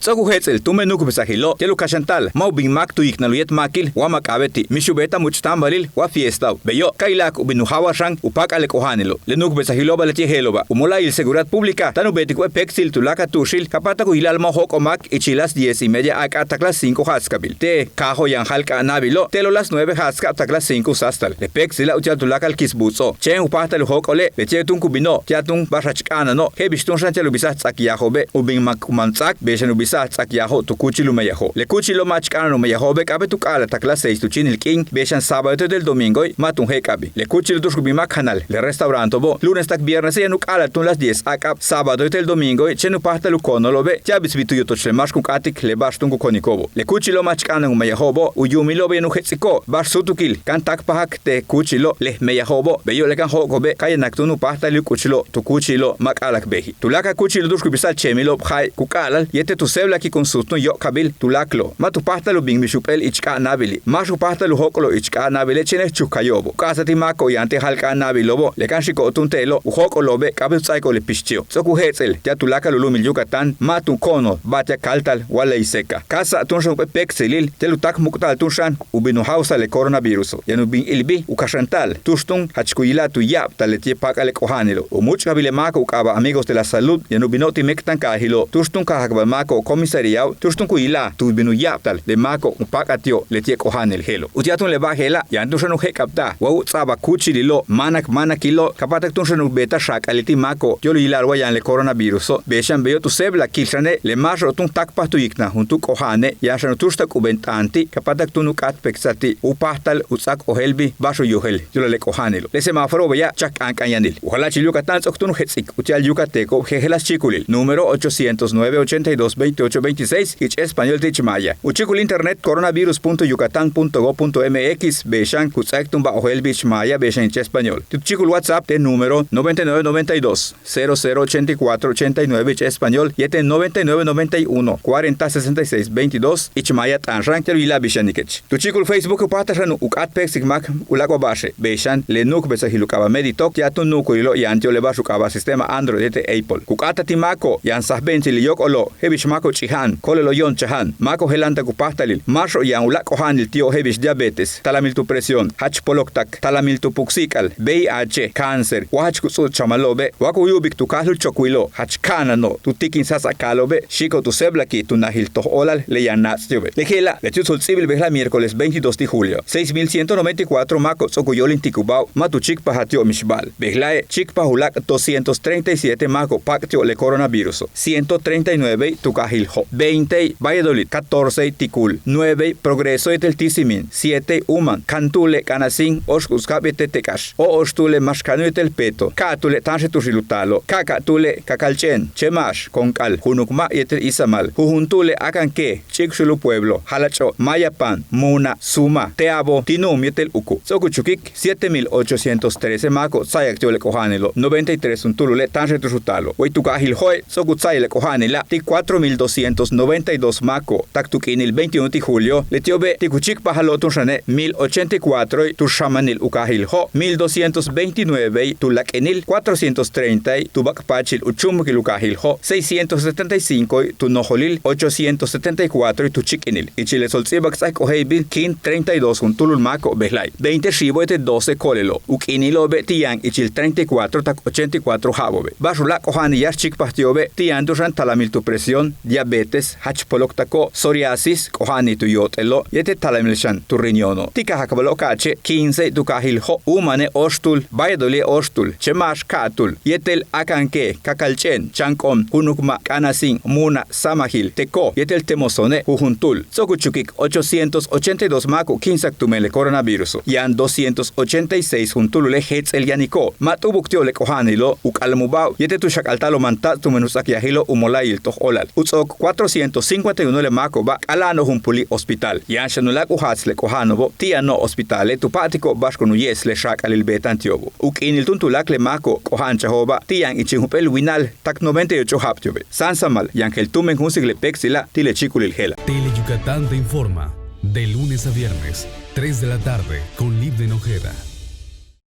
Tsokuhets el tumenuk besahilo, telu kashantal, mau bin mak tu iknaluyet makil, wamak abeti, mishubeta muchtambalil, wa fiesta. Beyo, kailak ubinuhawa shang, upak ale kohanilo. Lenuk besahilo baleti heloba. Umula il seguridad pública, tanu betiku pexil tulaka tushil, kapata ku hilal mahok omak, ichilas 10:30 ak ataklas 5 haskabil. Te, kaho yang halka nabilo, telo las 9 haska ataklas 5 sastal. Le pexila uchal tulaka al kisbuzo. Chen upahta lu hok ole, le chetun kubino, tiatun barachkana no, hebistun shanchelu bisat sakiyahobe, ubin makumantzak, beshan ubisat sakiyaho tu kuchilu meyaho. Le kuchilo machkana no meyahobe, kabe tu kala taklas 6 tu chinil king, beshan sábado del domingo, matun hekabi. Le kuchilo tu shkubimak canal, le restaurante bo, lunes tak viernes ya nuk ala tun las 10 akap, sábado del domingo, chenu pahta lu konolobe, tiabis bitu yotoch le mashkuk atik le bashtun ku konikobo. Le kuchilo machkana no meyahobo, uyumilo be nu hetsiko, bashsutukil, kan tak pahak te kuchilo le meyahobo, beyo le kan hokobe, kaya naktunu pahta lu kuchilo, tu kuchilo mak alak behi. Tulaka kuchilo tu shkubisal chemilo bhai kukalal, yete tu sebla ki konsutnu yo kabil tulaklo. Ma tu pahta lu bing mishupel ichka nabili. Mashu pahta lu hokolo ichka nabile chene chukayobo. Kasati mako yante halka nabilobo, le kan shiko tuntelo, uhokolobe kabil tsaiko le pischio. Soku hetzel, ya tulaka lu Tele Yucatán, ma tu kono, batya kaltal wala iseka. Kasa tunshon pe pexelil, telutak muktal tunshan, ubinu hausa le coronavirus. Yanu bin ilbi ukashantal, tushtun hachkuila tu yap taletie pakale kohanilo. Umuch kabile mako ukaba amigos de la salud, yanu binoti mektan kahilo, tushtun kahakba mako komisariau, tushtun kuila, tu binu yap tal, de mako upakatio letie kohanil helo. Utiatun le bahela, yantushanu hekapta, wau tsaba kuchililo, manakilo, kapatak tunshanu beta shak aliti mako, yolu ilarwa yan le coronavirus. Beshan beyo tu sebla kilshane, le masro tun takpa tu ikna, juntu kohane, yashanu tushtak ubentanti, kapatak tunuk atpeksati, upahtal utsak ohelbi, basho yohel, yolo le kohanilo. Le semaforo beya chak ankanyanil. Ojalá Yucatán soktun hetsik, utial yucateco, jejelas chiculil, número 809-82-28-26, ich español tichmaya. Uchicul internet coronavirus.yucatan.go.mx, beshan kutsaktum ba ohelbi ichmaya, beshan ich español. Tuchicul WhatsApp de número 9992-0084-89 ich español, yete 9991-4066-22, ichmaya tanran, telvila bishanikech. Tuchicul Facebook patashan ukatpexikmak ulakobashe, beshan lenuk besahilukaba meditok, yatun nukulilo yantio leba shukaba sistema Android de Apple. Kukata timako yan sahbenti li yokolo hebish mako chihan kolelo yon chahan mako helanta kupahtalil masho yan ulak ohanil tio hebish diabetes talamil tu presión hach poloktak talamil tu puxikal VIH cáncer wahach kusu chamalobe waku yubik tu kahlu chokuilo hach kanano tu tikin sasakalobe shiko tu seblaki tu nahil toh olal le yan natstiobe lejela le chusul civil behla miércoles 22 de julio 6194 mako sokuyolin tikubao matu chikpa hatio mishbal behlae chikpa hulak 237 mako pactio le coronavirus 139 tukahiljo 20 Valladolid 14 tikul 9 progreso etel tisimin 7 uman kantule kanasin oskuskabete tekash o ostule mashkanu etel peto katule tanshe tushilutalo kakatule kakalchen chemash konkal hunukma etel isamal hujuntule akanke chikshulu pueblo halacho mayapan muna suma teabo tinum etel uku sokuchukik 7813 mako sayaktio le kohanelo 93 untulule tanshe tushutalo Huaytukahil hoy sokutsay le kohanela ti 4292 mako taktukin el 21 de julio le tiobe tikuchik pahalo tunshane 1084 tu shamanil ukahil ho 1229 tu lakenil 430 tu bakpachil uchumukil ukahil ho 675 tu noholil 874 tu chikinil y chile solzibak sak oheibil kin 32 untulul mako behlay 20 shiboete 12 kolelo ukinilo be tiang y chil 34 tak 84 habobe bashula kohani yar chikpahtiobe tiang dushan talamil tu presión diabetes hachpoloktako psoriasis kohani tu yotelo yete talamilshan tu riñono tika hakabalo kache 15 tu kahilho umane ostul baydoli ostul chemash katul yetel akanke kakalchen chankom hunukma kanasin muna samahil teko yetel temosone hujuntul sokuchukik 882 mako 15 tumele coronavirus yan 286 juntulule hetz el yaniko matubuktiole kohanilo ukalmubao yete tu shakaltalo manta tu menusakiahilo umolail toh olal utsok 451 le mako ba alano humpuli hospital yan shanulak uhatsle kohanobo tiano hospitale tu patiko bashkonu yes le shakalil betantiobo ukinil tuntulak le mako kohancha hoba tian ichihupel winal tak 98 haptiobe sáansamal yankel tumen hunsigle pexila tile chikulil hela. Tele Yucatán te informa de lunes a viernes 3 de la tarde con Liv de Nojeda.